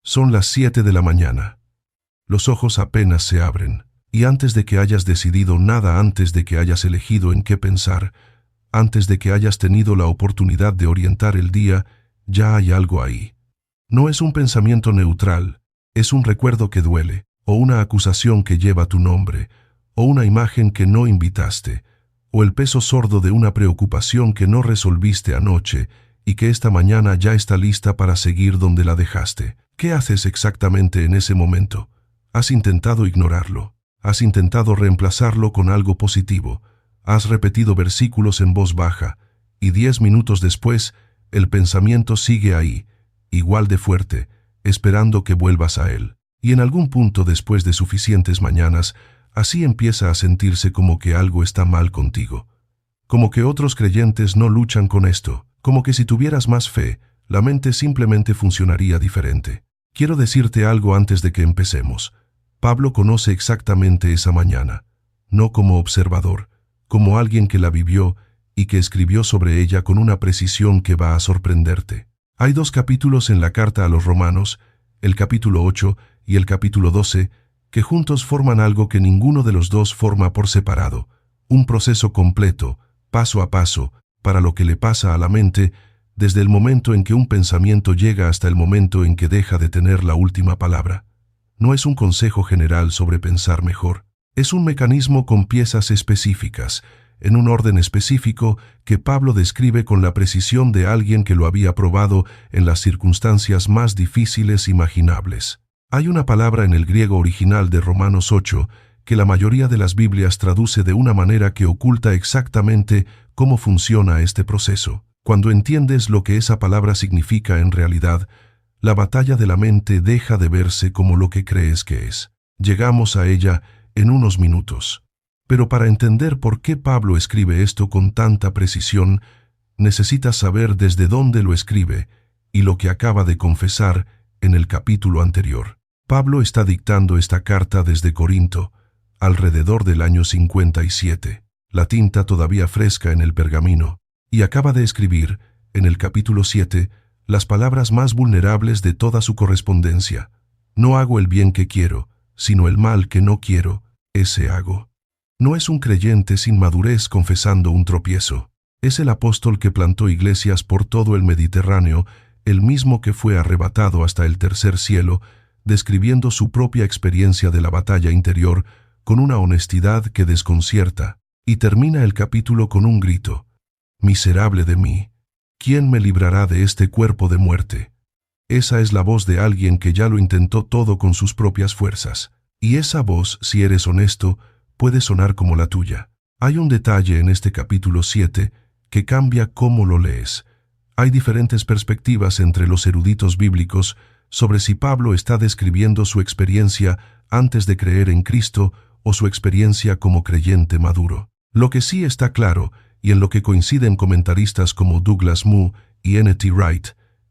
Son las 7 de la mañana. Los ojos apenas se abren, y antes de que hayas decidido nada, antes de que hayas elegido en qué pensar, antes de que hayas tenido la oportunidad de orientar el día, ya hay algo ahí. No es un pensamiento neutral, es un recuerdo que duele, o una acusación que lleva tu nombre, o una imagen que no invitaste, o el peso sordo de una preocupación que no resolviste anoche y que esta mañana ya está lista para seguir donde la dejaste. ¿Qué haces exactamente en ese momento? Has intentado ignorarlo, has intentado reemplazarlo con algo positivo, has repetido versículos en voz baja, y 10 minutos después, el pensamiento sigue ahí, igual de fuerte, esperando que vuelvas a él. Y en algún punto después de suficientes mañanas, así empieza a sentirse como que algo está mal contigo. Como que otros creyentes no luchan con esto, como que si tuvieras más fe, la mente simplemente funcionaría diferente. Quiero decirte algo antes de que empecemos. Pablo conoce exactamente esa mañana, no como observador, como alguien que la vivió y que escribió sobre ella con una precisión que va a sorprenderte. Hay 2 capítulos en la carta a los Romanos, el capítulo 8 y el capítulo 12, que juntos forman algo que ninguno de los dos forma por separado, un proceso completo, paso a paso, para lo que le pasa a la mente, desde el momento en que un pensamiento llega hasta el momento en que deja de tener la última palabra. No es un consejo general sobre pensar mejor, es un mecanismo con piezas específicas, en un orden específico que Pablo describe con la precisión de alguien que lo había probado en las circunstancias más difíciles imaginables. Hay una palabra en el griego original de Romanos 8 que la mayoría de las Biblias traduce de una manera que oculta exactamente cómo funciona este proceso. Cuando entiendes lo que esa palabra significa en realidad, la batalla de la mente deja de verse como lo que crees que es. Llegamos a ella en unos minutos. Pero para entender por qué Pablo escribe esto con tanta precisión, necesitas saber desde dónde lo escribe y lo que acaba de confesar en el capítulo anterior. Pablo está dictando esta carta desde Corinto, alrededor del año 57, la tinta todavía fresca en el pergamino, y acaba de escribir, en el capítulo 7, las palabras más vulnerables de toda su correspondencia. No hago el bien que quiero, sino el mal que no quiero, ese hago. No es un creyente sin madurez confesando un tropiezo. Es el apóstol que plantó iglesias por todo el Mediterráneo, el mismo que fue arrebatado hasta el tercer cielo, describiendo su propia experiencia de la batalla interior con una honestidad que desconcierta, y termina el capítulo con un grito: «Miserable de mí, ¿quién me librará de este cuerpo de muerte?». Esa es la voz de alguien que ya lo intentó todo con sus propias fuerzas. Y esa voz, si eres honesto, puede sonar como la tuya. Hay un detalle en este capítulo 7 que cambia cómo lo lees. Hay diferentes perspectivas entre los eruditos bíblicos sobre si Pablo está describiendo su experiencia antes de creer en Cristo o su experiencia como creyente maduro. Lo que sí está claro, y en lo que coinciden comentaristas como Douglas Moo y N.T. Wright,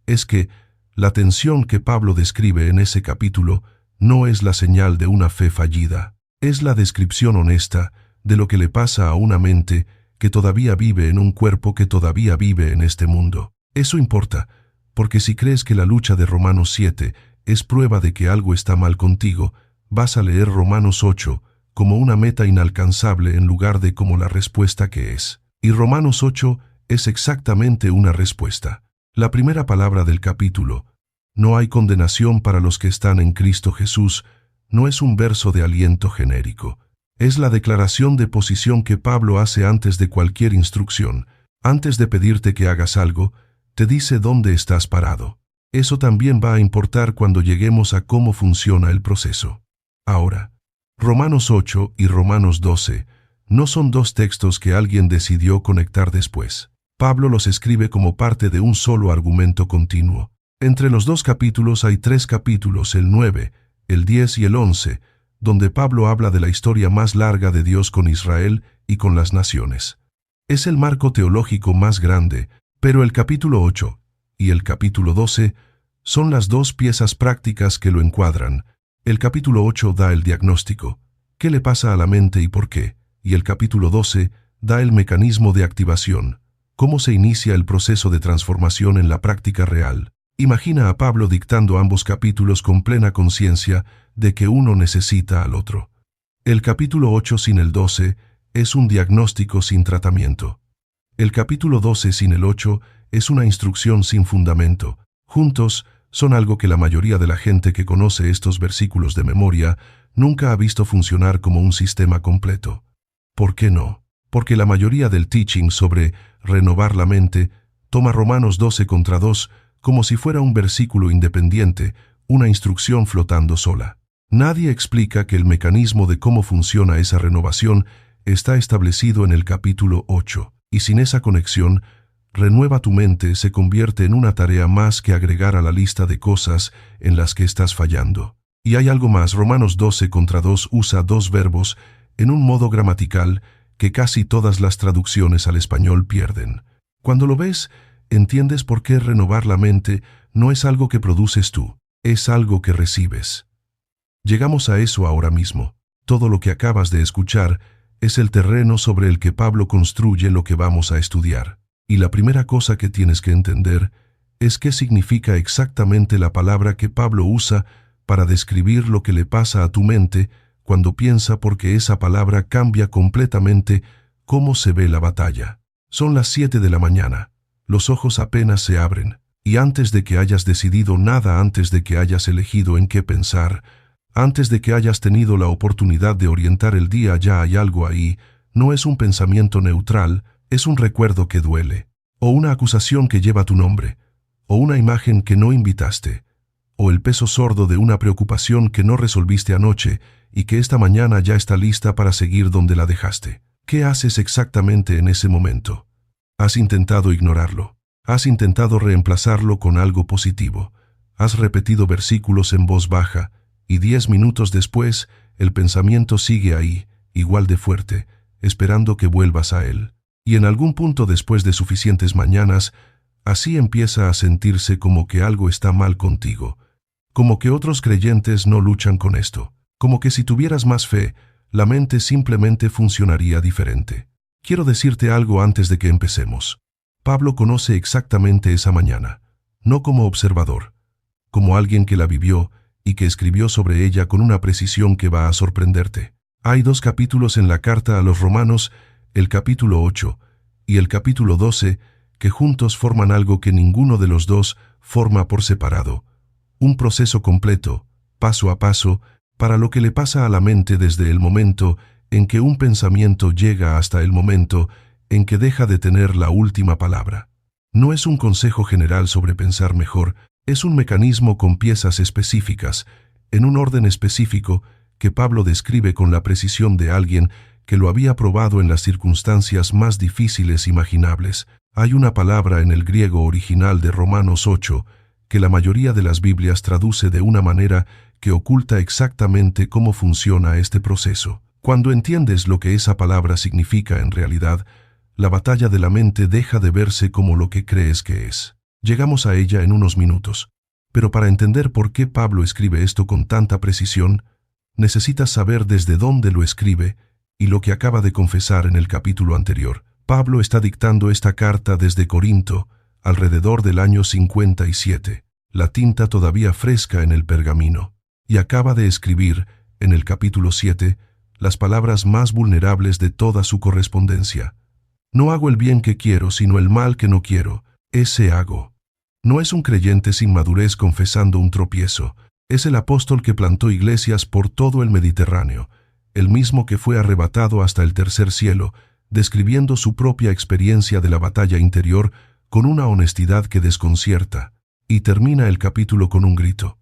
es que la tensión que Pablo describe en ese capítulo no es la señal de una fe fallida, es la descripción honesta de lo que le pasa a una mente que todavía vive en un cuerpo que todavía vive en este mundo. Eso importa, porque si crees que la lucha de Romanos 7 es prueba de que algo está mal contigo, vas a leer Romanos 8 como una meta inalcanzable en lugar de como la respuesta que es. Y Romanos 8 es exactamente una respuesta. La primera palabra del capítulo, «No hay condenación para los que están en Cristo Jesús», no es un verso de aliento genérico. Es la declaración de posición que Pablo hace antes de cualquier instrucción. Antes de pedirte que hagas algo, te dice dónde estás parado. Eso también va a importar cuando lleguemos a cómo funciona el proceso. Ahora, Romanos 8 y Romanos 12 no son 2 textos que alguien decidió conectar después. Pablo los escribe como parte de un solo argumento continuo. Entre los 2 capítulos hay 3 capítulos, el 9, el 10 y el 11, donde Pablo habla de la historia más larga de Dios con Israel y con las naciones. Es el marco teológico más grande, pero el capítulo 8 y el capítulo 12 son las 2 piezas prácticas que lo encuadran. El capítulo 8 da el diagnóstico, qué le pasa a la mente y por qué, y el capítulo 12 da el mecanismo de activación, cómo se inicia el proceso de transformación en la práctica real. Imagina a Pablo dictando ambos capítulos con plena conciencia de que uno necesita al otro. El capítulo 8 sin el 12 es un diagnóstico sin tratamiento. El capítulo 12 sin el 8 es una instrucción sin fundamento. Juntos, son algo que la mayoría de la gente que conoce estos versículos de memoria nunca ha visto funcionar como un sistema completo. ¿Por qué no? Porque la mayoría del teaching sobre renovar la mente toma Romanos 12 contra 2 como si fuera un versículo independiente, una instrucción flotando sola. Nadie explica que el mecanismo de cómo funciona esa renovación está establecido en el capítulo 8, y sin esa conexión, renueva tu mente se convierte en una tarea más que agregar a la lista de cosas en las que estás fallando. Y hay algo más, Romanos 12 contra 2 usa dos verbos en un modo gramatical que casi todas las traducciones al español pierden. Cuando lo ves, entiendes por qué renovar la mente no es algo que produces tú, es algo que recibes. Llegamos a eso ahora mismo. Todo lo que acabas de escuchar es el terreno sobre el que Pablo construye lo que vamos a estudiar. Y la primera cosa que tienes que entender es qué significa exactamente la palabra que Pablo usa para describir lo que le pasa a tu mente cuando piensa, porque esa palabra cambia completamente cómo se ve la batalla. Son las 7 de la mañana. Los ojos apenas se abren, y antes de que hayas decidido nada, antes de que hayas elegido en qué pensar, antes de que hayas tenido la oportunidad de orientar el día, ya hay algo ahí. No es un pensamiento neutral, es un recuerdo que duele, o una acusación que lleva tu nombre, o una imagen que no invitaste, o el peso sordo de una preocupación que no resolviste anoche y que esta mañana ya está lista para seguir donde la dejaste. ¿Qué haces exactamente en ese momento? Has intentado ignorarlo. Has intentado reemplazarlo con algo positivo. Has repetido versículos en voz baja, y 10 minutos después, el pensamiento sigue ahí, igual de fuerte, esperando que vuelvas a él. Y en algún punto después de suficientes mañanas, así empieza a sentirse como que algo está mal contigo, como que otros creyentes no luchan con esto, como que si tuvieras más fe, la mente simplemente funcionaría diferente. Quiero decirte algo antes de que empecemos. Pablo conoce exactamente esa mañana, no como observador, como alguien que la vivió y que escribió sobre ella con una precisión que va a sorprenderte. Hay 2 capítulos en la carta a los Romanos, el capítulo 8 y el capítulo 12, que juntos forman algo que ninguno de los dos forma por separado. Un proceso completo, paso a paso, para lo que le pasa a la mente desde el momento en que un pensamiento llega hasta el momento en que deja de tener la última palabra. No es un consejo general sobre pensar mejor, es un mecanismo con piezas específicas, en un orden específico, que Pablo describe con la precisión de alguien que lo había probado en las circunstancias más difíciles imaginables. Hay una palabra en el griego original de Romanos 8 que la mayoría de las Biblias traduce de una manera que oculta exactamente cómo funciona este proceso. Cuando entiendes lo que esa palabra significa en realidad, la batalla de la mente deja de verse como lo que crees que es. Llegamos a ella en unos minutos, pero para entender por qué Pablo escribe esto con tanta precisión, necesitas saber desde dónde lo escribe y lo que acaba de confesar en el capítulo anterior. Pablo está dictando esta carta desde Corinto, alrededor del año 57, la tinta todavía fresca en el pergamino, y acaba de escribir, en el capítulo 7, las palabras más vulnerables de toda su correspondencia. No hago el bien que quiero, sino el mal que no quiero, ese hago. No es un creyente sin madurez confesando un tropiezo, es el apóstol que plantó iglesias por todo el Mediterráneo, el mismo que fue arrebatado hasta el tercer cielo, describiendo su propia experiencia de la batalla interior con una honestidad que desconcierta, y termina el capítulo con un grito.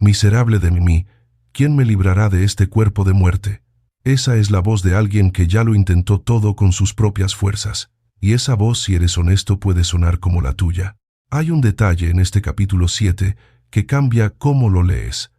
Miserable de mí, ¿quién me librará de este cuerpo de muerte? Esa es la voz de alguien que ya lo intentó todo con sus propias fuerzas, y esa voz, si eres honesto, puede sonar como la tuya. Hay un detalle en este capítulo 7 que cambia cómo lo lees.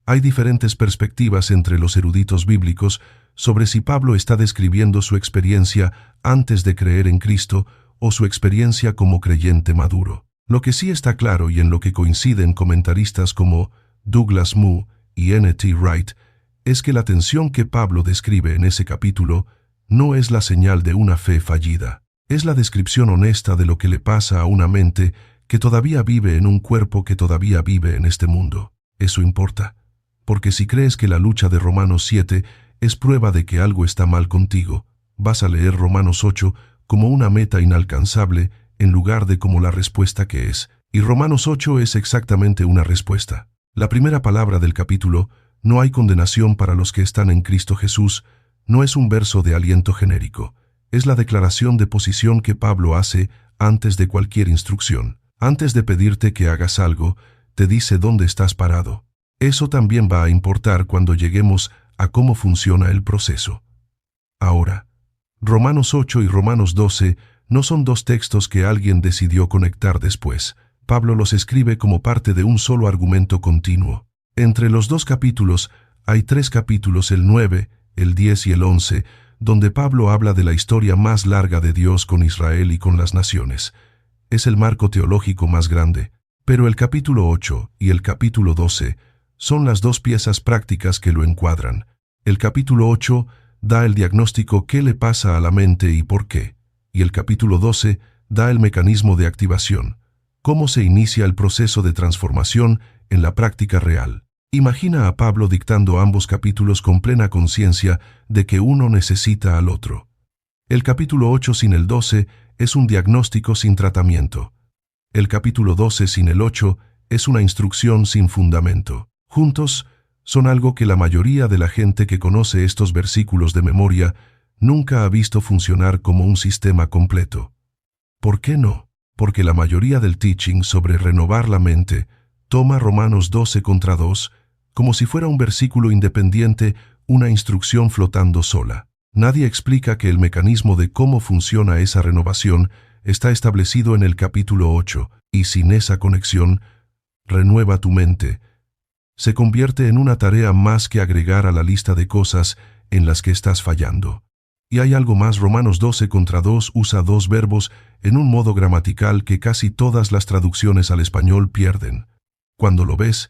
Hay diferentes perspectivas entre los eruditos bíblicos sobre si Pablo está describiendo su experiencia antes de creer en Cristo o su experiencia como creyente maduro. Lo que sí está claro, y en lo que coinciden comentaristas como Douglas Moo y N.T. Wright, es que la tensión que Pablo describe en ese capítulo no es la señal de una fe fallida. Es la descripción honesta de lo que le pasa a una mente que todavía vive en un cuerpo que todavía vive en este mundo. Eso importa, porque si crees que la lucha de Romanos 7 es prueba de que algo está mal contigo, vas a leer Romanos 8 como una meta inalcanzable en lugar de como la respuesta que es. Y Romanos 8 es exactamente una respuesta. La primera palabra del capítulo, no hay condenación para los que están en Cristo Jesús, no es un verso de aliento genérico. Es la declaración de posición que Pablo hace antes de cualquier instrucción. Antes de pedirte que hagas algo, te dice dónde estás parado. Eso también va a importar cuando lleguemos a cómo funciona el proceso. Ahora, Romanos 8 y Romanos 12 no son dos textos que alguien decidió conectar después. Pablo los escribe como parte de un solo argumento continuo. Entre los dos capítulos hay 3 capítulos, el 9, el 10 y el 11, donde Pablo habla de la historia más larga de Dios con Israel y con las naciones. Es el marco teológico más grande, pero el capítulo 8 y el capítulo 12 son las dos piezas prácticas que lo encuadran. El capítulo 8 da el diagnóstico qué le pasa a la mente y por qué, y el capítulo 12 da el mecanismo de activación, cómo se inicia el proceso de transformación en la práctica real. Imagina a Pablo dictando ambos capítulos con plena conciencia de que uno necesita al otro. El capítulo 8 sin el 12 es un diagnóstico sin tratamiento. El capítulo 12 sin el 8 es una instrucción sin fundamento. Juntos, son algo que la mayoría de la gente que conoce estos versículos de memoria nunca ha visto funcionar como un sistema completo. ¿Por qué no? Porque la mayoría del teaching sobre renovar la mente toma Romanos 12 contra 2 como si fuera un versículo independiente, una instrucción flotando sola. Nadie explica que el mecanismo de cómo funciona esa renovación está establecido en el capítulo 8, y sin esa conexión, renueva tu mente, se convierte en una tarea más que agregar a la lista de cosas en las que estás fallando. Y hay algo más, Romanos 12 contra 2 usa 2 verbos en un modo gramatical que casi todas las traducciones al español pierden. Cuando lo ves,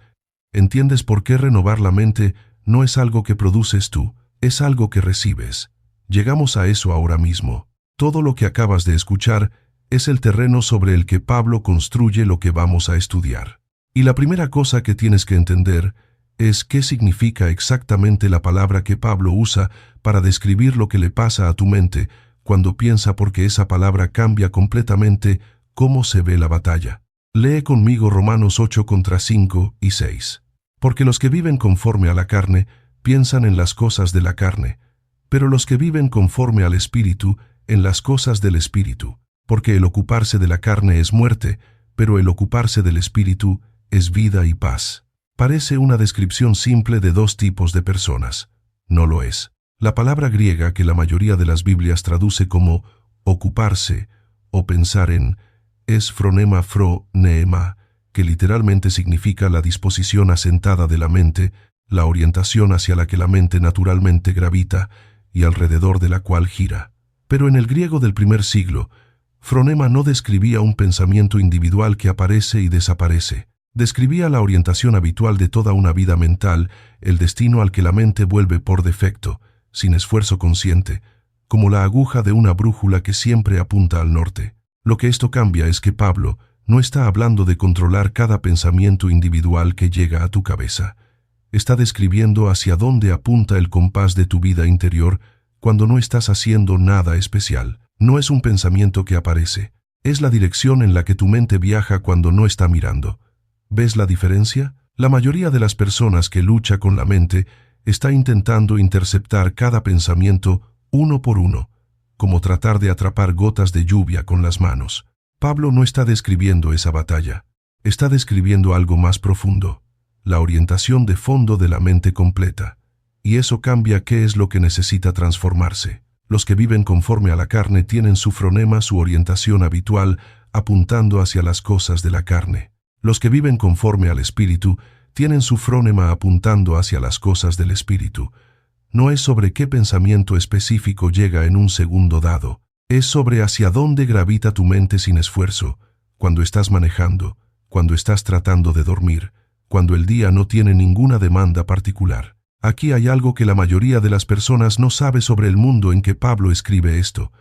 entiendes por qué renovar la mente no es algo que produces tú, es algo que recibes. Llegamos a eso ahora mismo. Todo lo que acabas de escuchar es el terreno sobre el que Pablo construye lo que vamos a estudiar. Y la primera cosa que tienes que entender es qué significa exactamente la palabra que Pablo usa para describir lo que le pasa a tu mente cuando piensa, porque esa palabra cambia completamente cómo se ve la batalla. Lee conmigo Romanos 8 contra 5 y 6. Porque los que viven conforme a la carne piensan en las cosas de la carne, pero los que viven conforme al Espíritu en las cosas del Espíritu. Porque el ocuparse de la carne es muerte, pero el ocuparse del Espíritu es vida y paz. Parece una descripción simple de 2 tipos de personas. No lo es. La palabra griega que la mayoría de las Biblias traduce como ocuparse o pensar en es phronema neema, que literalmente significa la disposición asentada de la mente, la orientación hacia la que la mente naturalmente gravita y alrededor de la cual gira. Pero en el griego del primer siglo, phronema no describía un pensamiento individual que aparece y desaparece. Describía la orientación habitual de toda una vida mental, el destino al que la mente vuelve por defecto, sin esfuerzo consciente, como la aguja de una brújula que siempre apunta al norte. Lo que esto cambia es que Pablo no está hablando de controlar cada pensamiento individual que llega a tu cabeza. Está describiendo hacia dónde apunta el compás de tu vida interior cuando no estás haciendo nada especial. No es un pensamiento que aparece, es la dirección en la que tu mente viaja cuando no está mirando. ¿Ves la diferencia? La mayoría de las personas que lucha con la mente está intentando interceptar cada pensamiento uno por uno, como tratar de atrapar gotas de lluvia con las manos. Pablo no está describiendo esa batalla, está describiendo algo más profundo, la orientación de fondo de la mente completa. Y eso cambia qué es lo que necesita transformarse. Los que viven conforme a la carne tienen su phronema, su orientación habitual, apuntando hacia las cosas de la carne. Los que viven conforme al Espíritu tienen su phronema apuntando hacia las cosas del Espíritu. No es sobre qué pensamiento específico llega en un segundo dado, es sobre hacia dónde gravita tu mente sin esfuerzo, cuando estás manejando, cuando estás tratando de dormir, cuando el día no tiene ninguna demanda particular. Aquí hay algo que la mayoría de las personas no sabe sobre el mundo en que Pablo escribe esto.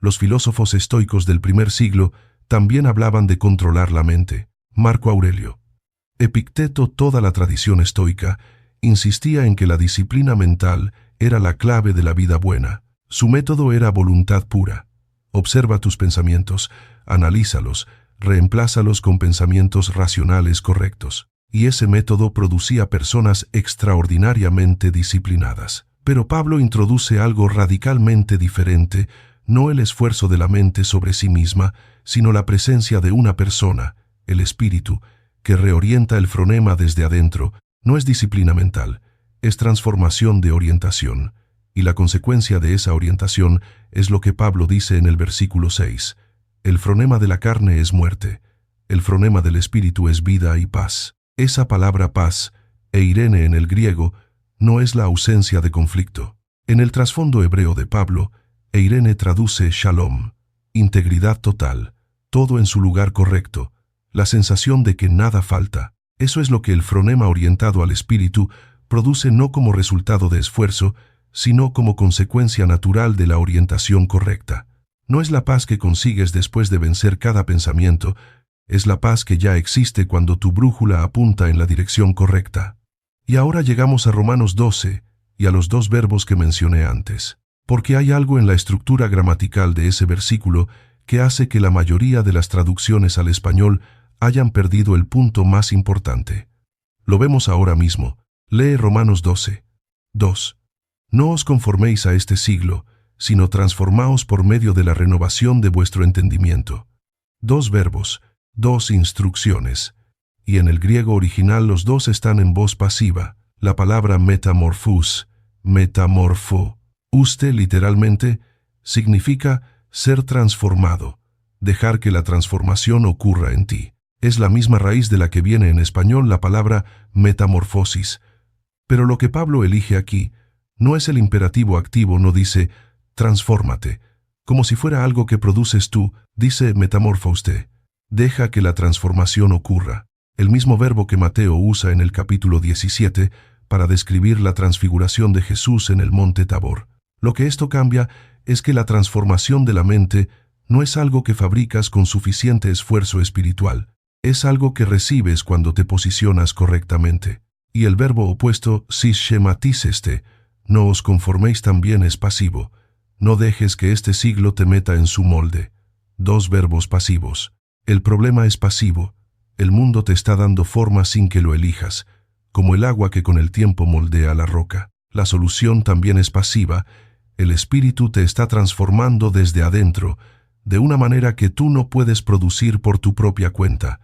Los filósofos estoicos del primer siglo también hablaban de controlar la mente. Marco Aurelio. Epicteto, toda la tradición estoica, insistía en que la disciplina mental era la clave de la vida buena. Su método era voluntad pura. Observa tus pensamientos, analízalos, reemplázalos con pensamientos racionales correctos. Y ese método producía personas extraordinariamente disciplinadas. Pero Pablo introduce algo radicalmente diferente, no el esfuerzo de la mente sobre sí misma, sino la presencia de una persona, el espíritu, que reorienta el fronema desde adentro. No es disciplina mental, es transformación de orientación. Y la consecuencia de esa orientación es lo que Pablo dice en el versículo 6. El fronema de la carne es muerte, el fronema del espíritu es vida y paz. Esa palabra paz, eirene en el griego, no es la ausencia de conflicto. En el trasfondo hebreo de Pablo, eirene traduce shalom, integridad total, todo en su lugar correcto, la sensación de que nada falta. Eso es lo que el fronema orientado al espíritu produce no como resultado de esfuerzo, sino como consecuencia natural de la orientación correcta. No es la paz que consigues después de vencer cada pensamiento, es la paz que ya existe cuando tu brújula apunta en la dirección correcta. Y ahora llegamos a Romanos 12 y a los dos verbos que mencioné antes, porque hay algo en la estructura gramatical de ese versículo que hace que la mayoría de las traducciones al español hayan perdido el punto más importante. Lo vemos ahora mismo. Lee Romanos 12. 2. No os conforméis a este siglo, sino transformaos por medio de la renovación de vuestro entendimiento. Dos verbos, dos instrucciones, y en el griego original los dos están en voz pasiva. La palabra metamorphos, metamorfo, uste literalmente, significa ser transformado, dejar que la transformación ocurra en ti. Es la misma raíz de la que viene en español la palabra metamorfosis. Pero lo que Pablo elige aquí no es el imperativo activo, no dice transfórmate, como si fuera algo que produces tú, dice metamorfoste. Deja que la transformación ocurra. El mismo verbo que Mateo usa en el capítulo 17 para describir la transfiguración de Jesús en el monte Tabor. Lo que esto cambia es que la transformación de la mente no es algo que fabricas con suficiente esfuerzo espiritual. Es algo que recibes cuando te posicionas correctamente. Y el verbo opuesto, sishematizeste, no os conforméis, también es pasivo. No dejes que este siglo te meta en su molde. Dos verbos pasivos. El problema es pasivo. El mundo te está dando forma sin que lo elijas, como el agua que con el tiempo moldea la roca. La solución también es pasiva. El espíritu te está transformando desde adentro, de una manera que tú no puedes producir por tu propia cuenta.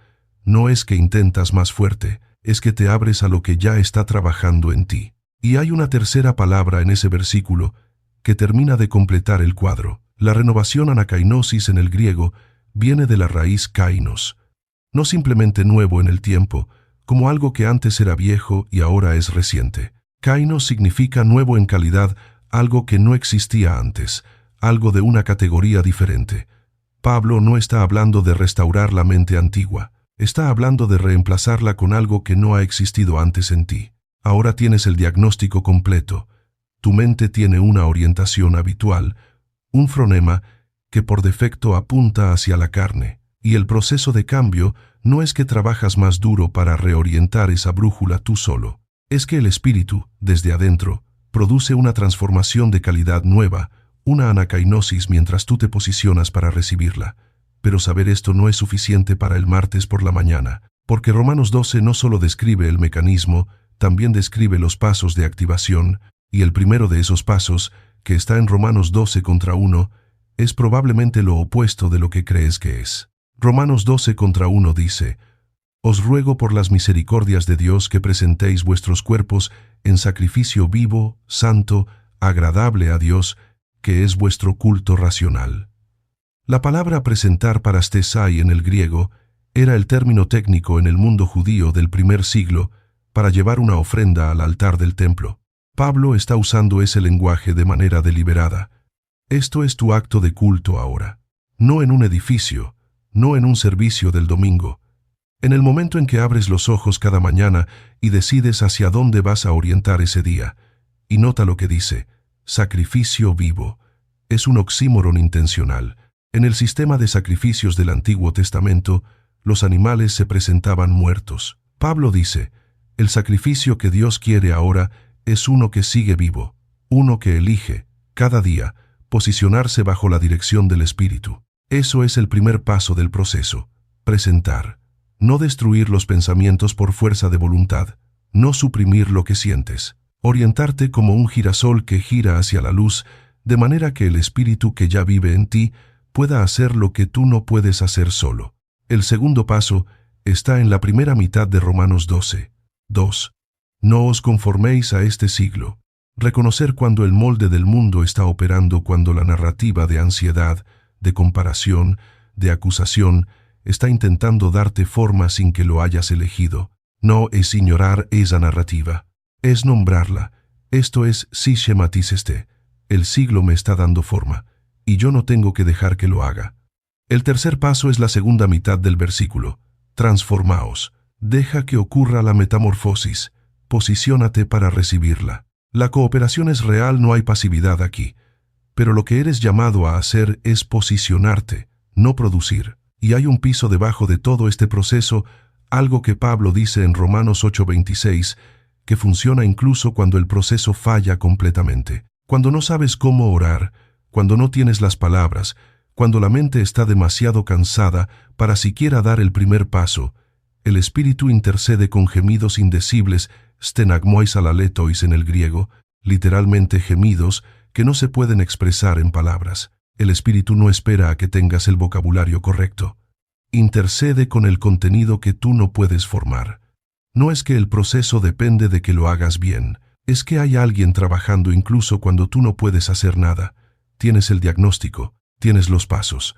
No es que intentas más fuerte, es que te abres a lo que ya está trabajando en ti. Y hay una tercera palabra en ese versículo que termina de completar el cuadro. La renovación anakainosis en el griego viene de la raíz kainos. No simplemente nuevo en el tiempo, como algo que antes era viejo y ahora es reciente. Kainos significa nuevo en calidad, algo que no existía antes, algo de una categoría diferente. Pablo no está hablando de restaurar la mente antigua. Está hablando de reemplazarla con algo que no ha existido antes en ti. Ahora tienes el diagnóstico completo. Tu mente tiene una orientación habitual, un fronema que por defecto apunta hacia la carne. Y el proceso de cambio no es que trabajas más duro para reorientar esa brújula tú solo. Es que el espíritu, desde adentro, produce una transformación de calidad nueva, una anakainosis mientras tú te posicionas para recibirla. Pero saber esto no es suficiente para el martes por la mañana, porque Romanos 12 no solo describe el mecanismo, también describe los pasos de activación, y el primero de esos pasos, que está en Romanos 12:1, es probablemente lo opuesto de lo que crees que es. Romanos 12:1 dice: Os ruego por las misericordias de Dios que presentéis vuestros cuerpos en sacrificio vivo, santo, agradable a Dios, que es vuestro culto racional. La palabra presentar parastesai en el griego era el término técnico en el mundo judío del primer siglo para llevar una ofrenda al altar del templo. Pablo está usando ese lenguaje de manera deliberada. Esto es tu acto de culto ahora. No en un edificio, no en un servicio del domingo. En el momento en que abres los ojos cada mañana y decides hacia dónde vas a orientar ese día. Y nota lo que dice, sacrificio vivo. Es un oxímoron intencional. En el sistema de sacrificios del Antiguo Testamento, los animales se presentaban muertos. Pablo dice, el sacrificio que Dios quiere ahora es uno que sigue vivo, uno que elige, cada día, posicionarse bajo la dirección del Espíritu. Eso es el primer paso del proceso, presentar. No destruir los pensamientos por fuerza de voluntad, no suprimir lo que sientes. Orientarte como un girasol que gira hacia la luz, de manera que el Espíritu que ya vive en ti pueda hacer lo que tú no puedes hacer solo. El segundo paso está en la primera mitad de Romanos 12. 2. No os conforméis a este siglo. Reconocer cuando el molde del mundo está operando, cuando la narrativa de ansiedad, de comparación, de acusación, está intentando darte forma sin que lo hayas elegido. No es ignorar esa narrativa, es nombrarla. Esto es sistematizeste. El siglo me está dando forma, y yo no tengo que dejar que lo haga. El tercer paso es la segunda mitad del versículo. Transformaos. Deja que ocurra la metamorfosis. Posiciónate para recibirla. La cooperación es real, no hay pasividad aquí. Pero lo que eres llamado a hacer es posicionarte, no producir. Y hay un piso debajo de todo este proceso, algo que Pablo dice en Romanos 8:26, que funciona incluso cuando el proceso falla completamente. Cuando no sabes cómo orar, cuando no tienes las palabras, cuando la mente está demasiado cansada para siquiera dar el primer paso, el Espíritu intercede con gemidos indecibles, stenagmois alaletois en el griego, literalmente gemidos que no se pueden expresar en palabras. El Espíritu no espera a que tengas el vocabulario correcto. Intercede con el contenido que tú no puedes formar. No es que el proceso depende de que lo hagas bien, es que hay alguien trabajando incluso cuando tú no puedes hacer nada. Tienes el diagnóstico, tienes los pasos.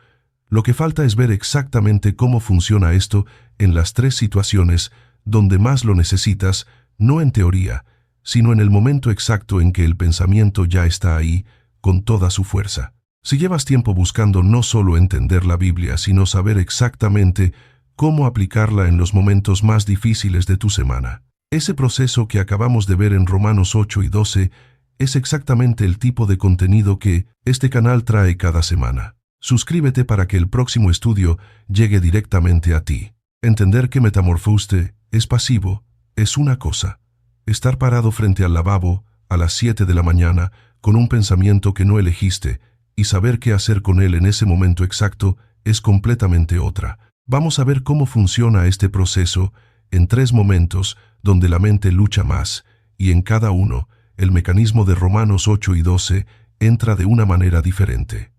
Lo que falta es ver exactamente cómo funciona esto en las tres situaciones donde más lo necesitas, no en teoría, sino en el momento exacto en que el pensamiento ya está ahí, con toda su fuerza. Si llevas tiempo buscando no solo entender la Biblia, sino saber exactamente cómo aplicarla en los momentos más difíciles de tu semana, ese proceso que acabamos de ver en Romanos 8 y 12 es exactamente el tipo de contenido que este canal trae cada semana. Suscríbete para que el próximo estudio llegue directamente a ti. Entender que metamorfoste es pasivo, es una cosa. Estar parado frente al lavabo a las 7 de la mañana con un pensamiento que no elegiste y saber qué hacer con él en ese momento exacto es completamente otra. Vamos a ver cómo funciona este proceso en 3 momentos donde la mente lucha más, y en cada uno, el mecanismo de Romanos 8 y 12 entra de una manera diferente.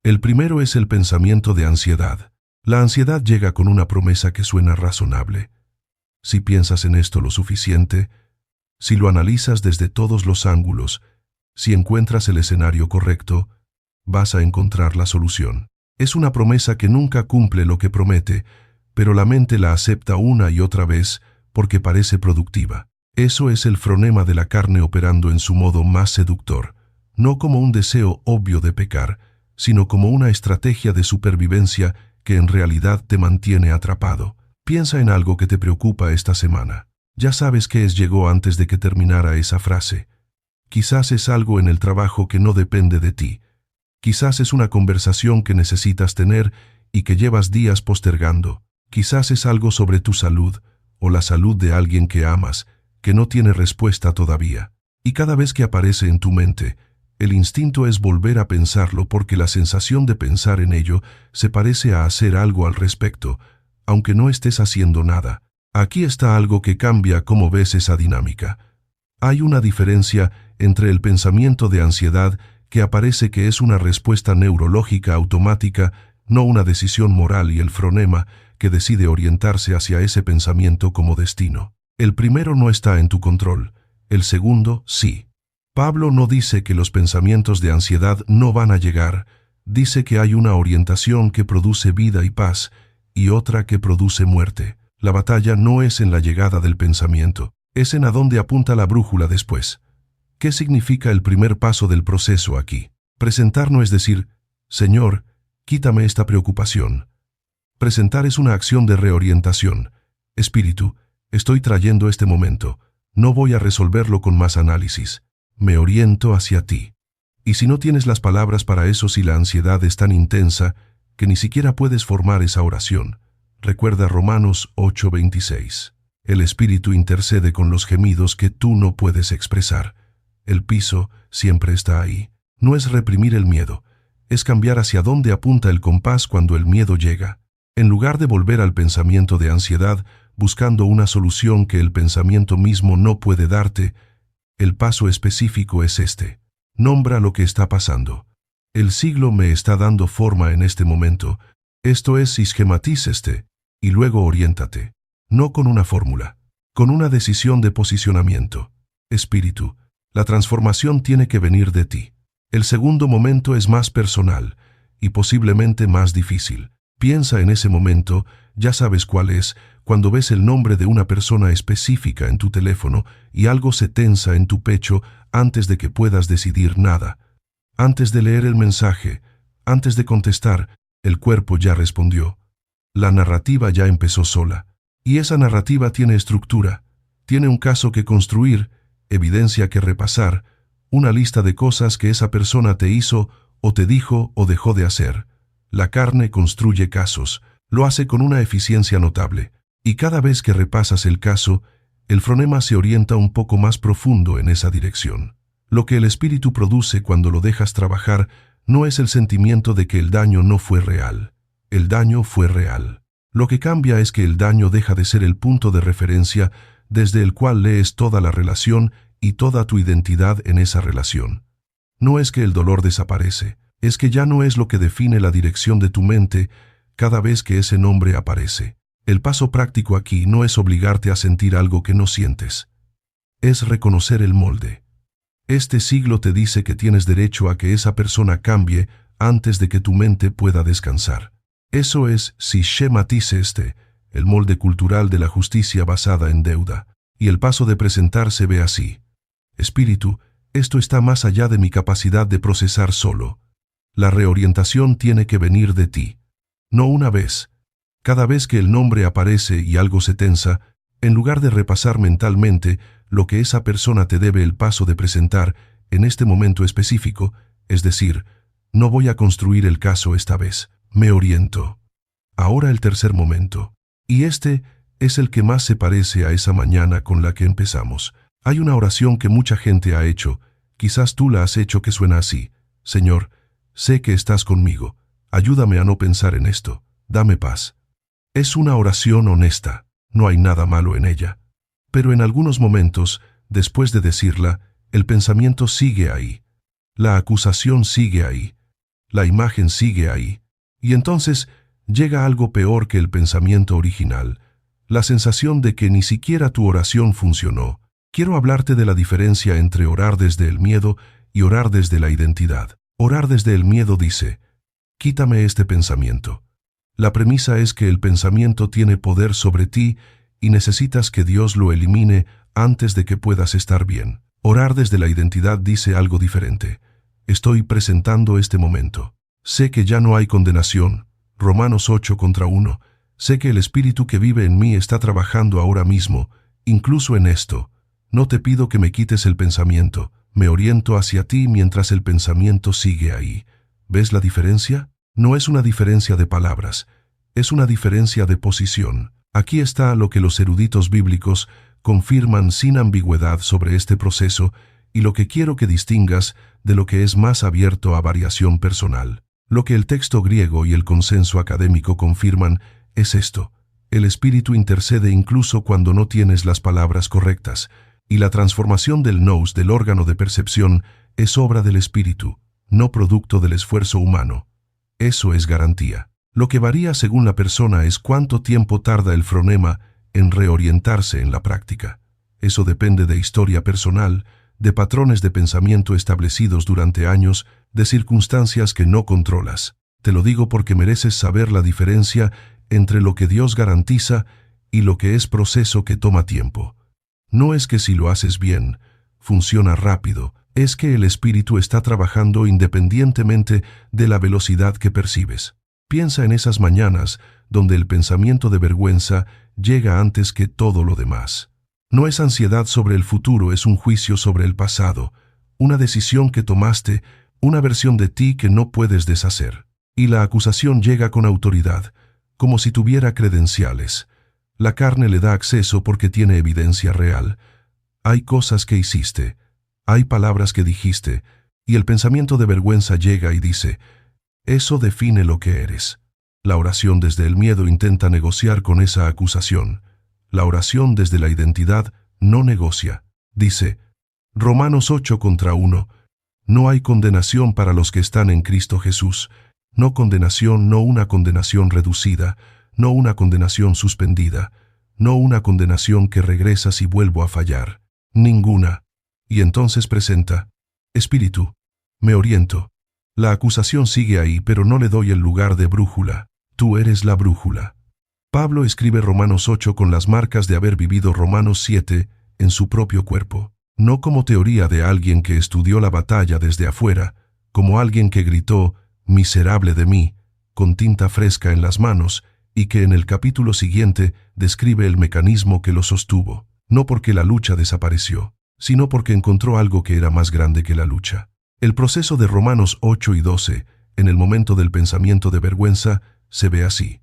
El primero es el pensamiento de ansiedad. La ansiedad llega con una promesa que suena razonable. Si piensas en esto lo suficiente, si lo analizas desde todos los ángulos, si encuentras el escenario correcto, vas a encontrar la solución. Es una promesa que nunca cumple lo que promete, pero la mente la acepta una y otra vez porque parece productiva. Eso es el fronema de la carne operando en su modo más seductor, no como un deseo obvio de pecar, sino como una estrategia de supervivencia que en realidad te mantiene atrapado. Piensa en algo que te preocupa esta semana. Ya sabes qué llegó antes de que terminara esa frase. Quizás es algo en el trabajo que no depende de ti. Quizás es una conversación que necesitas tener y que llevas días postergando. Quizás es algo sobre tu salud o la salud de alguien que amas, que no tiene respuesta todavía. Y cada vez que aparece en tu mente, el instinto es volver a pensarlo porque la sensación de pensar en ello se parece a hacer algo al respecto, aunque no estés haciendo nada. Aquí está algo que cambia cómo ves esa dinámica. Hay una diferencia entre el pensamiento de ansiedad que aparece que es una respuesta neurológica automática, no una decisión moral, y el fronema que decide orientarse hacia ese pensamiento como destino. El primero no está en tu control, el segundo sí. Pablo no dice que los pensamientos de ansiedad no van a llegar, dice que hay una orientación que produce vida y paz y otra que produce muerte. La batalla no es en la llegada del pensamiento, es en a dónde apunta la brújula después. ¿Qué significa el primer paso del proceso aquí? Presentar no es decir, Señor, quítame esta preocupación. Presentar es una acción de reorientación. Espíritu, estoy trayendo este momento. No voy a resolverlo con más análisis. Me oriento hacia ti. Y si no tienes las palabras para eso, si la ansiedad es tan intensa, que ni siquiera puedes formar esa oración. Recuerda Romanos 8:26. El Espíritu intercede con los gemidos que tú no puedes expresar. El piso siempre está ahí. No es reprimir el miedo, es cambiar hacia dónde apunta el compás cuando el miedo llega. En lugar de volver al pensamiento de ansiedad, buscando una solución que el pensamiento mismo no puede darte, el paso específico es este. Nombra lo que está pasando. El siglo me está dando forma en este momento. Esto es, esquematícete, y luego oriéntate. No con una fórmula, con una decisión de posicionamiento. Espíritu, la transformación tiene que venir de ti. El segundo momento es más personal y posiblemente más difícil. Piensa en ese momento, ya sabes cuál es, cuando ves el nombre de una persona específica en tu teléfono y algo se tensa en tu pecho antes de que puedas decidir nada. Antes de leer el mensaje, antes de contestar, el cuerpo ya respondió. La narrativa ya empezó sola. Y esa narrativa tiene estructura, tiene un caso que construir, evidencia que repasar, una lista de cosas que esa persona te hizo o te dijo o dejó de hacer. La carne construye casos, lo hace con una eficiencia notable, y cada vez que repasas el caso, el fonema se orienta un poco más profundo en esa dirección. Lo que el espíritu produce cuando lo dejas trabajar no es el sentimiento de que el daño no fue real. El daño fue real. Lo que cambia es que el daño deja de ser el punto de referencia desde el cual lees toda la relación y toda tu identidad en esa relación. No es que el dolor desaparece, es que ya no es lo que define la dirección de tu mente cada vez que ese nombre aparece. El paso práctico aquí no es obligarte a sentir algo que no sientes. Es reconocer el molde. Este siglo te dice que tienes derecho a que esa persona cambie antes de que tu mente pueda descansar. Eso es esquematícete, el molde cultural de la justicia basada en deuda. Y el paso de presentar se ve así. Espíritu, esto está más allá de mi capacidad de procesar solo. La reorientación tiene que venir de ti. No una vez. Cada vez que el nombre aparece y algo se tensa, en lugar de repasar mentalmente lo que esa persona te debe, el paso de presentar en este momento específico, es decir, no voy a construir el caso esta vez, me oriento. Ahora el tercer momento. Y este es el que más se parece a esa mañana con la que empezamos. Hay una oración que mucha gente ha hecho, quizás tú la has hecho, que suena así. Señor, sé que estás conmigo, ayúdame a no pensar en esto, dame paz. Es una oración honesta, no hay nada malo en ella. Pero en algunos momentos, después de decirla, el pensamiento sigue ahí. La acusación sigue ahí. La imagen sigue ahí. Y entonces llega algo peor que el pensamiento original, la sensación de que ni siquiera tu oración funcionó. Quiero hablarte de la diferencia entre orar desde el miedo y orar desde la identidad. Orar desde el miedo dice, quítame este pensamiento. La premisa es que el pensamiento tiene poder sobre ti y necesitas que Dios lo elimine antes de que puedas estar bien. Orar desde la identidad dice algo diferente. Estoy presentando este momento. Sé que ya no hay condenación. Romanos 8:1. Sé que el Espíritu que vive en mí está trabajando ahora mismo, incluso en esto. No te pido que me quites el pensamiento. Me oriento hacia ti mientras el pensamiento sigue ahí. ¿Ves la diferencia? No es una diferencia de palabras, es una diferencia de posición. Aquí está lo que los eruditos bíblicos confirman sin ambigüedad sobre este proceso y lo que quiero que distingas de lo que es más abierto a variación personal. Lo que el texto griego y el consenso académico confirman es esto. El Espíritu intercede incluso cuando no tienes las palabras correctas, y la transformación del nous, del órgano de percepción, es obra del Espíritu, no producto del esfuerzo humano. Eso es garantía. Lo que varía según la persona es cuánto tiempo tarda el fonema en reorientarse en la práctica. Eso depende de historia personal, de patrones de pensamiento establecidos durante años, de circunstancias que no controlas. Te lo digo porque mereces saber la diferencia entre lo que Dios garantiza y lo que es proceso que toma tiempo. No es que si lo haces bien, funciona rápido, es que el Espíritu está trabajando independientemente de la velocidad que percibes. Piensa en esas mañanas donde el pensamiento de vergüenza llega antes que todo lo demás. No es ansiedad sobre el futuro, es un juicio sobre el pasado, una decisión que tomaste, una versión de ti que no puedes deshacer. Y la acusación llega con autoridad, como si tuviera credenciales. La carne le da acceso porque tiene evidencia real. Hay cosas que hiciste, hay palabras que dijiste, y el pensamiento de vergüenza llega y dice, eso define lo que eres. La oración desde el miedo intenta negociar con esa acusación. La oración desde la identidad no negocia. Dice, Romanos 8:1, no hay condenación para los que están en Cristo Jesús. No condenación, no una condenación reducida, no una condenación suspendida, no una condenación que regresa si vuelvo a fallar. Ninguna. Y entonces presenta, Espíritu, me oriento. La acusación sigue ahí, pero no le doy el lugar de brújula. Tú eres la brújula. Pablo escribe Romanos 8 con las marcas de haber vivido Romanos 7 en su propio cuerpo. No como teoría de alguien que estudió la batalla desde afuera, como alguien que gritó, miserable de mí, con tinta fresca en las manos, y que en el capítulo siguiente describe el mecanismo que lo sostuvo, no porque la lucha desapareció, sino porque encontró algo que era más grande que la lucha. El proceso de Romanos 8 y 12, en el momento del pensamiento de vergüenza, se ve así.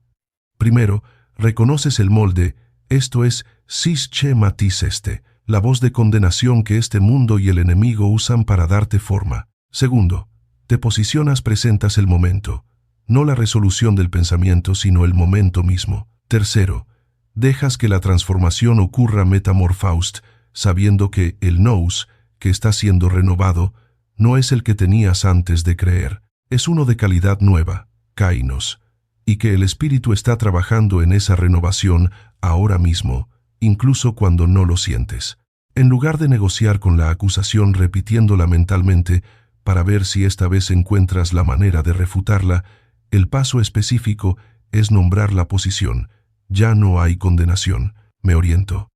Primero, reconoces el molde, esto es, sis che matis este, la voz de condenación que este mundo y el enemigo usan para darte forma. Segundo, te posicionas, presentas el momento, no la resolución del pensamiento, sino el momento mismo. Tercero, dejas que la transformación ocurra metamorfaust, sabiendo que el nous, que está siendo renovado, no es el que tenías antes de creer, es uno de calidad nueva, kainos, y que el Espíritu está trabajando en esa renovación ahora mismo, incluso cuando no lo sientes. En lugar de negociar con la acusación repitiéndola mentalmente para ver si esta vez encuentras la manera de refutarla, el paso específico es nombrar la posición. Ya no hay condenación, me oriento.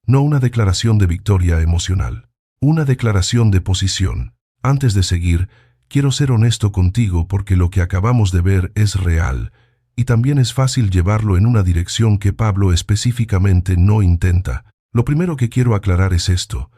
No una declaración de victoria emocional, una declaración de posición. Antes de seguir, quiero ser honesto contigo porque lo que acabamos de ver es real, y también es fácil llevarlo en una dirección que Pablo específicamente no intenta. Lo primero que quiero aclarar es esto.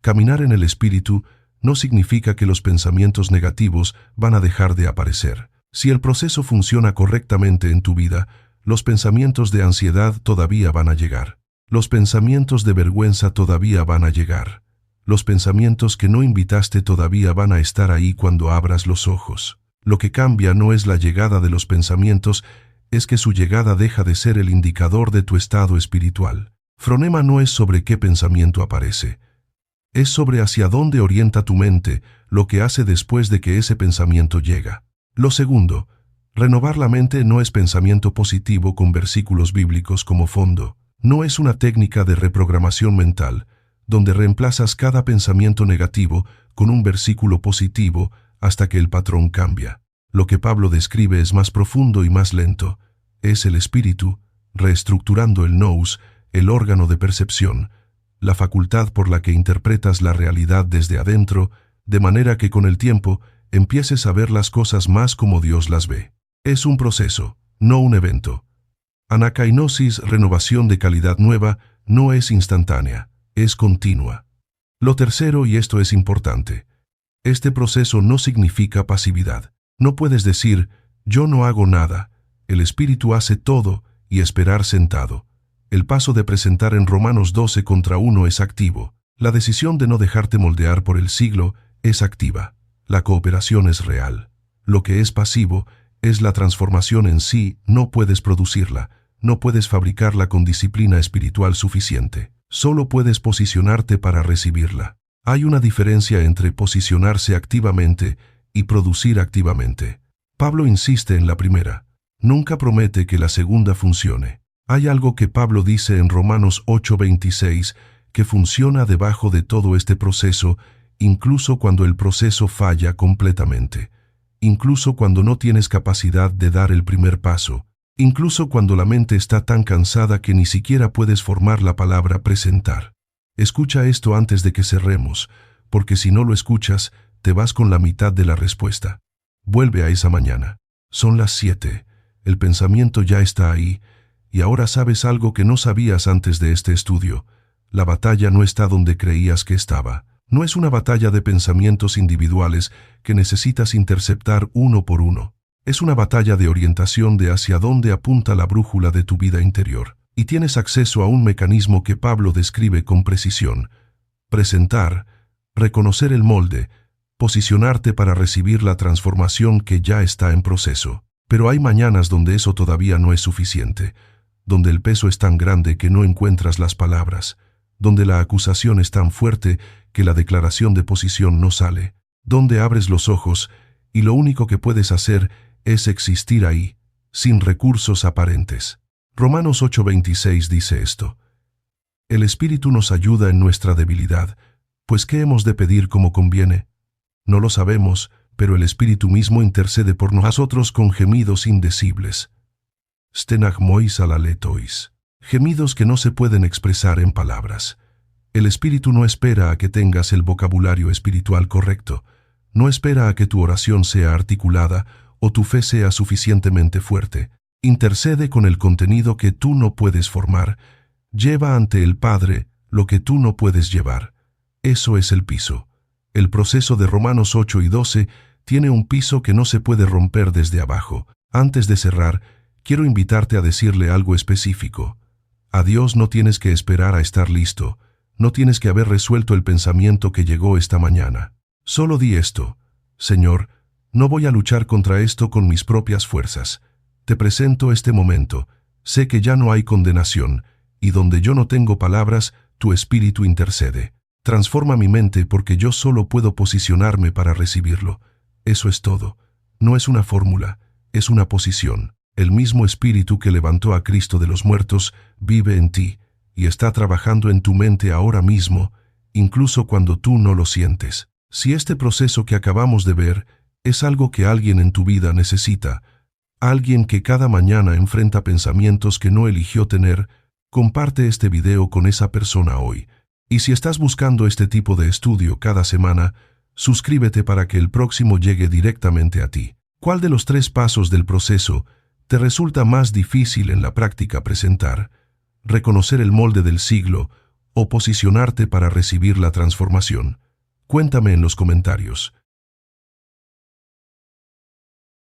Caminar en el Espíritu no significa que los pensamientos negativos van a dejar de aparecer. Si el proceso funciona correctamente en tu vida, los pensamientos de ansiedad todavía van a llegar. Los pensamientos de vergüenza todavía van a llegar. Los pensamientos que no invitaste todavía van a estar ahí cuando abras los ojos. Lo que cambia no es la llegada de los pensamientos, es que su llegada deja de ser el indicador de tu estado espiritual. Fronema no es sobre qué pensamiento aparece. Es sobre hacia dónde orienta tu mente, lo que hace después de que ese pensamiento llega. Lo segundo, renovar la mente no es pensamiento positivo con versículos bíblicos como fondo. No es una técnica de reprogramación mental, donde reemplazas cada pensamiento negativo con un versículo positivo hasta que el patrón cambia. Lo que Pablo describe es más profundo y más lento. Es el espíritu, reestructurando el nous, el órgano de percepción, la facultad por la que interpretas la realidad desde adentro, de manera que con el tiempo empieces a ver las cosas más como Dios las ve. Es un proceso, no un evento. Anakainosis, renovación de calidad nueva, no es instantánea, es continua. Lo tercero, y esto es importante, este proceso no significa pasividad. No puedes decir, yo no hago nada, el Espíritu hace todo, y esperar sentado. El paso de presentar en Romanos 12:1 es activo. La decisión de no dejarte moldear por el siglo es activa. La cooperación es real. Lo que es pasivo es la transformación en sí, no puedes producirla, no puedes fabricarla con disciplina espiritual suficiente. Solo puedes posicionarte para recibirla. Hay una diferencia entre posicionarse activamente y producir activamente. Pablo insiste en la primera. Nunca promete que la segunda funcione. Hay algo que Pablo dice en Romanos 8:26 que funciona debajo de todo este proceso, incluso cuando el proceso falla completamente, incluso cuando no tienes capacidad de dar el primer paso, incluso cuando la mente está tan cansada que ni siquiera puedes formar la palabra presentar. Escucha esto antes de que cerremos, porque si no lo escuchas, te vas con la mitad de la respuesta. Vuelve a esa mañana. Son las 7. El pensamiento ya está ahí, y ahora sabes algo que no sabías antes de este estudio. La batalla no está donde creías que estaba. No es una batalla de pensamientos individuales que necesitas interceptar uno por uno. Es una batalla de orientación de hacia dónde apunta la brújula de tu vida interior. Y tienes acceso a un mecanismo que Pablo describe con precisión: presentar, reconocer el molde, posicionarte para recibir la transformación que ya está en proceso. Pero hay mañanas donde eso todavía no es suficiente, donde el peso es tan grande que no encuentras las palabras, donde la acusación es tan fuerte que la declaración de posición no sale, donde abres los ojos y lo único que puedes hacer es existir ahí, sin recursos aparentes. Romanos 8:26 dice esto: el Espíritu nos ayuda en nuestra debilidad, pues ¿qué hemos de pedir como conviene? No lo sabemos, pero el Espíritu mismo intercede por nosotros con gemidos indecibles. Stenagmois alaletois. Gemidos que no se pueden expresar en palabras. El Espíritu no espera a que tengas el vocabulario espiritual correcto, no espera a que tu oración sea articulada o tu fe sea suficientemente fuerte. Intercede con el contenido que tú no puedes formar. Lleva ante el Padre lo que tú no puedes llevar. Eso es el piso. El proceso de Romanos 8 y 12 tiene un piso que no se puede romper desde abajo. Antes de cerrar, quiero invitarte a decirle algo específico. A Dios no tienes que esperar a estar listo. No tienes que haber resuelto el pensamiento que llegó esta mañana. Solo di esto: Señor, no voy a luchar contra esto con mis propias fuerzas. Te presento este momento. Sé que ya no hay condenación, y donde yo no tengo palabras, tu Espíritu intercede. Transforma mi mente porque yo solo puedo posicionarme para recibirlo. Eso es todo. No es una fórmula, es una posición. El mismo Espíritu que levantó a Cristo de los muertos vive en ti y está trabajando en tu mente ahora mismo, incluso cuando tú no lo sientes. Si este proceso que acabamos de ver es algo que alguien en tu vida necesita, alguien que cada mañana enfrenta pensamientos que no eligió tener, comparte este video con esa persona hoy. Y si estás buscando este tipo de estudio cada semana, suscríbete para que el próximo llegue directamente a ti. ¿Cuál de los 3 pasos del proceso te resulta más difícil en la práctica presentar? ¿Reconocer el molde del siglo o posicionarte para recibir la transformación? Cuéntame en los comentarios.